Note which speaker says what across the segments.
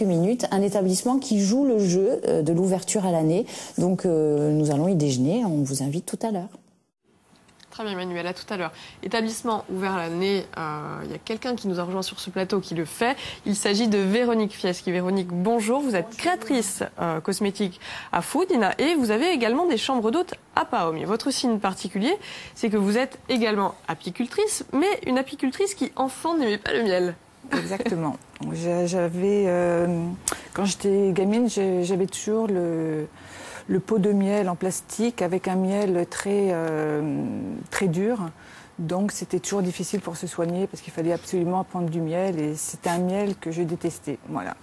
Speaker 1: minutes, un établissement qui joue le jeu de l'ouverture à l'année. Donc nous allons y déjeuner, on vous invite tout à l'heure.
Speaker 2: Très bien Emmanuel, à tout à l'heure. Établissement ouvert à l'année, il y a quelqu'un qui nous a rejoint sur ce plateau qui le fait. Il s'agit de Véronique Fieschi. Véronique, bonjour. Vous êtes créatrice cosmétique à Foodina et vous avez également des chambres d'hôtes à Paomie. Votre signe particulier, c'est que vous êtes également apicultrice, mais une apicultrice qui enfant n'aimait pas le miel.
Speaker 3: Exactement. Quand j'étais gamine, j'avais toujours le pot de miel en plastique avec un miel très dur. Donc c'était toujours difficile pour se soigner parce qu'il fallait absolument prendre du miel et c'était un miel que je détestais. Voilà.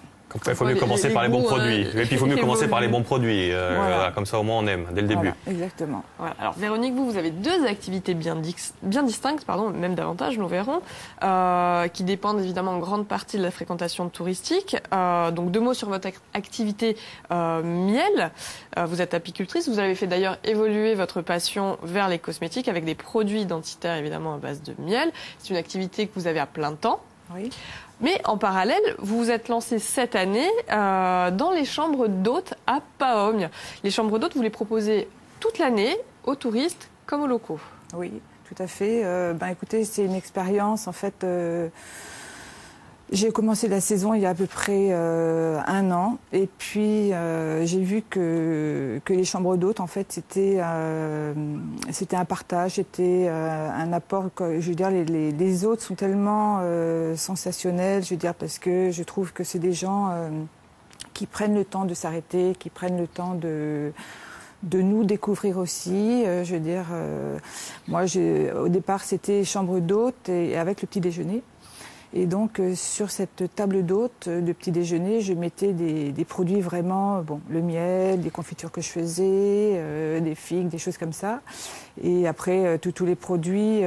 Speaker 4: Il faut mieux commencer par les bons produits. Et puis il faut mieux commencer par les bons produits. Voilà. Comme ça au moins on aime dès le début.
Speaker 3: Voilà, exactement.
Speaker 2: Voilà. Alors Véronique, vous avez deux activités bien distinctes, même davantage, nous verrons, qui dépendent évidemment en grande partie de la fréquentation touristique. Donc 2 mots sur votre activité miel. Vous êtes apicultrice. Vous avez fait d'ailleurs évoluer votre passion vers les cosmétiques avec des produits identitaires évidemment à base de miel. C'est une activité que vous avez à plein temps.
Speaker 3: Oui.
Speaker 2: Mais en parallèle, vous vous êtes lancé cette année dans les chambres d'hôtes à Paomie. Les chambres d'hôtes, vous les proposez toute l'année aux touristes comme aux locaux.
Speaker 3: Oui, tout à fait. Écoutez, c'est une expérience en fait. J'ai commencé la saison il y a à peu près 1 an et puis j'ai vu que les chambres d'hôtes en fait c'était un partage, c'était un apport. Je veux dire les hôtes sont tellement sensationnels, je veux dire parce que je trouve que c'est des gens qui prennent le temps de s'arrêter, qui prennent le temps de nous découvrir aussi. Je veux dire, moi au départ c'était chambre d'hôtes et avec le petit déjeuner. Et donc, sur cette table d'hôtes de petit déjeuner, je mettais des produits vraiment, le miel, des confitures que je faisais, des figues, des choses comme ça. Et après, tous les produits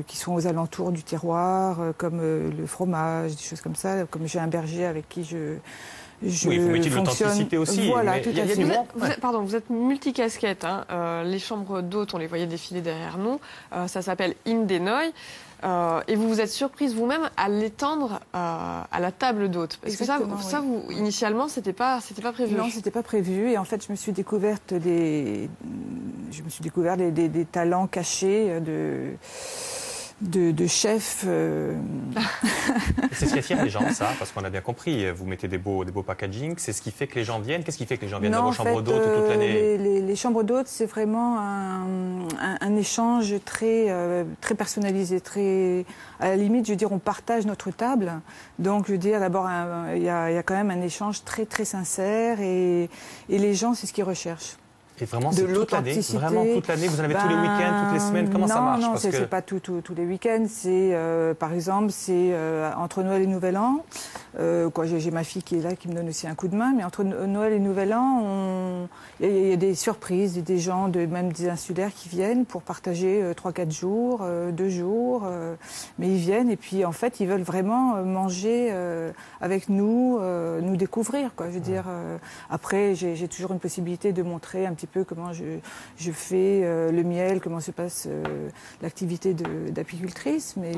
Speaker 3: qui sont aux alentours du terroir, comme le fromage, des choses comme ça, comme j'ai un berger avec qui je
Speaker 4: oui, il faut mettre de l'authenticité aussi.
Speaker 3: Voilà, tout à fait.
Speaker 2: Vous êtes multicasquette. Les chambres d'hôtes, on les voyait défiler derrière nous. Ça s'appelle Indenoy. Et vous vous êtes surprise vous-même à l'étendre à la table d'hôtes. Parce que ça, initialement, c'était pas prévu.
Speaker 3: Non, c'était pas prévu. Et en fait, je me suis découvert des talents cachés de chefs.
Speaker 4: C'est ce qui attire les gens, ça, parce qu'on a bien compris. Vous mettez des beaux packaging. C'est ce qui fait que les gens viennent. Qu'est-ce qui fait que les gens viennent dans vos chambres d'hôtes toute l'année?
Speaker 3: Les chambres d'hôtes, c'est vraiment un échange très personnalisé, très à la limite, je veux dire, on partage notre table. Donc, je veux dire, d'abord, il y a quand même un échange très très sincère et les gens, c'est ce qu'ils recherchent.
Speaker 4: Et vraiment, c'est toute l'année. Vraiment toute l'année. Vous en avez tous les week-ends, toutes les semaines. Comment ça marche?
Speaker 3: Non, c'est pas tous les week-ends. C'est par exemple, c'est entre Noël et Nouvel An. J'ai ma fille qui est là, qui me donne aussi un coup de main. Mais entre Noël et Nouvel An, il y a des surprises, des gens, même des insulaires qui viennent pour partager 3-4 jours, 2 jours. Mais ils viennent et puis en fait, ils veulent vraiment manger avec nous, nous découvrir. Je veux dire. Après, j'ai toujours une possibilité de montrer un petit peu comment je fais le miel, comment se passe l'activité d'apicultrice. Mais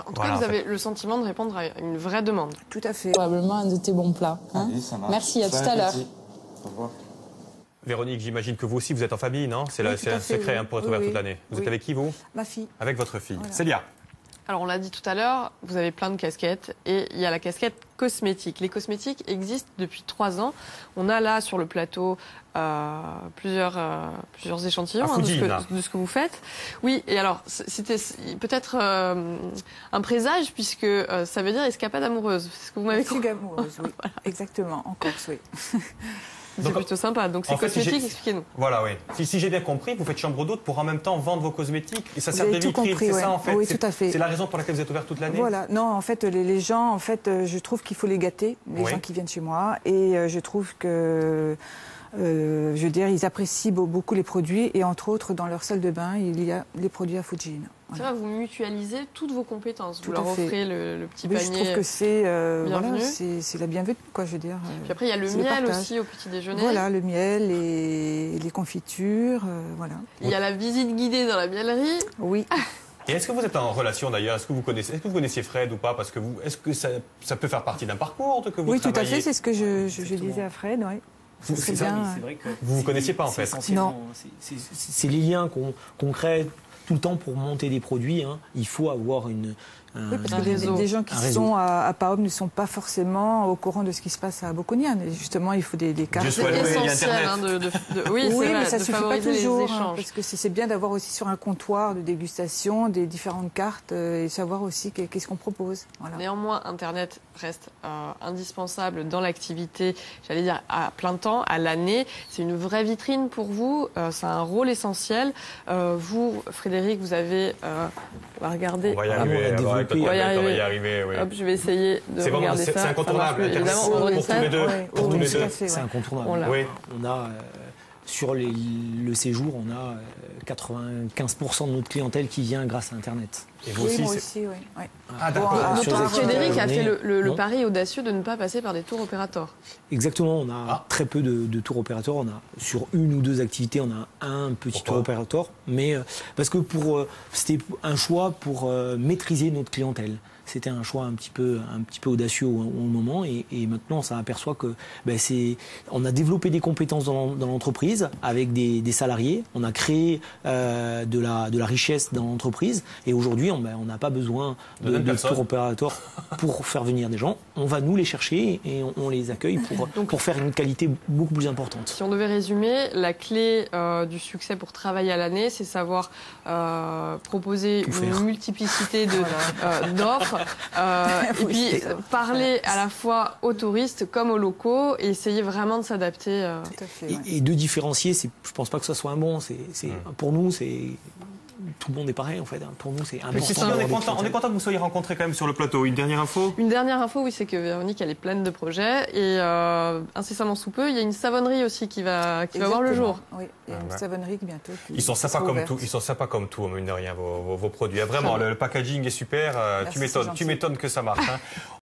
Speaker 2: en tout cas, vous avez le sentiment de répondre à une vraie demande.
Speaker 3: Tout à fait.
Speaker 1: Probablement un de tes bons plats.
Speaker 5: Allez, ça marche.
Speaker 1: Merci, à tout à l'heure.
Speaker 5: Au revoir.
Speaker 4: Véronique, j'imagine que vous aussi, vous êtes en famille, non? C'est un secret pour être ouvert toute l'année. Vous êtes avec qui, vous?
Speaker 3: Ma fille.
Speaker 4: Avec votre fille.
Speaker 3: Voilà.
Speaker 4: Célia.
Speaker 2: Alors, on l'a dit tout à l'heure, vous avez plein de casquettes et il y a la casquette cosmétique. Les cosmétiques existent depuis 3 ans. On a là sur le plateau plusieurs échantillons de ce que vous faites. Oui, et alors, c'était peut-être un présage puisque ça veut dire escapade amoureuse. C'est ce que vous m'avez dit.
Speaker 3: Escapade amoureuse, oui. Voilà. Exactement, en Corse, oui.
Speaker 2: C'est plutôt sympa. Donc, c'est cosmétique, expliquez-nous.
Speaker 4: Voilà, oui. Si j'ai bien compris, vous faites chambre d'hôtes pour en même temps vendre vos cosmétiques et ça sert de vitrine, c'est ça en fait?
Speaker 3: Oui, tout à fait.
Speaker 4: C'est la raison pour laquelle vous êtes ouvert toute l'année?
Speaker 3: Voilà. Non, en fait, les gens, en fait, je trouve qu'il faut les gâter, les gens qui viennent chez moi. Et je trouve que, je veux dire, ils apprécient beaucoup les produits. Et entre autres, dans leur salle de bain, il y a les produits à Foodina.
Speaker 2: C'est vrai, vous mutualisez toutes vos compétences. Vous leur offrez le petit panier.
Speaker 3: Je trouve que c'est la bienvenue, quoi, je veux dire.
Speaker 2: Puis après, il y a le miel aussi au petit déjeuner.
Speaker 3: Voilà, le miel et les confitures, voilà.
Speaker 2: Il y a la visite guidée dans la miellerie.
Speaker 3: Oui.
Speaker 4: Et est-ce que vous êtes en relation d'ailleurs? Est-ce que vous connaissiez Fred ou pas? Parce que est-ce que ça peut faire partie d'un parcours que vous
Speaker 3: Oui,
Speaker 4: travaillez?
Speaker 3: tout à fait, c'est ce que je disais à Fred, oui.
Speaker 4: C'est vrai que vous ne connaissiez pas en fait?
Speaker 3: Non.
Speaker 5: C'est les liens qu'on crée tout le temps pour monter des produits. Hein. Il faut avoir
Speaker 3: oui, parce que des gens qui sont à PAOM ne sont pas forcément au courant de ce qui se passe à Boconian. Et justement, il faut des cartes.
Speaker 2: C'est essentiel
Speaker 3: oui, mais ça ne suffit pas toujours.
Speaker 2: Hein,
Speaker 3: parce que c'est bien d'avoir aussi sur un comptoir de dégustation des différentes cartes et savoir aussi qu'est-ce qu'on propose. Voilà.
Speaker 2: Néanmoins, Internet reste indispensable dans l'activité, j'allais dire à plein temps, à l'année. C'est une vraie vitrine pour vous. C'est un rôle essentiel. Vous, Frédéric, vous avez... on va regarder.
Speaker 4: On va y arriver.
Speaker 2: On va y
Speaker 4: arriver. Oui.
Speaker 2: Hop, je vais essayer de regarder ça.
Speaker 4: C'est incontournable.
Speaker 2: Évidemment,
Speaker 4: pour tous les deux. Pour tous les deux.
Speaker 5: C'est incontournable. On a, sur le séjour, on a 95% de notre clientèle qui vient grâce à Internet.
Speaker 4: Et vous aussi,
Speaker 3: moi aussi, oui.
Speaker 4: Ah, d'accord.
Speaker 2: Frédéric a fait le pari audacieux de ne pas passer par des tours opérateurs.
Speaker 5: Exactement, on a très peu de tours opérateurs. On a, sur une ou deux activités, on a un petit tour opérateur. Mais parce que c'était un choix pour maîtriser notre clientèle. C'était un choix un petit peu audacieux au moment et maintenant on s'aperçoit que on a développé des compétences dans l'entreprise avec des salariés, on a créé de la richesse dans l'entreprise et aujourd'hui on n'a pas besoin de tour opérateur pour faire venir des gens. On va nous les chercher et on les accueille pour faire une qualité beaucoup plus importante.
Speaker 2: Si on devait résumer, la clé du succès pour travailler à l'année, c'est savoir proposer une multiplicité d'offres. Et puis parler à la fois aux touristes comme aux locaux et essayer vraiment de s'adapter.
Speaker 5: Et de différencier, je pense pas que ça soit un bon. Pour nous, tout le monde est pareil en fait. Pour nous, c'est important.
Speaker 4: On est content que vous soyez rencontrés quand même sur le plateau. Une dernière info?
Speaker 2: Une dernière info, oui, c'est que Véronique, elle est pleine de projets et incessamment sous peu, il y a une savonnerie aussi qui va voir le jour.
Speaker 3: Oui, il y a une savonnerie bientôt.
Speaker 4: Ils sont sympas comme tout. Ils sont sympas comme tout, mine de rien, vos produits. Vraiment, le packaging est super. Tu m'étonnes que ça marche. Hein.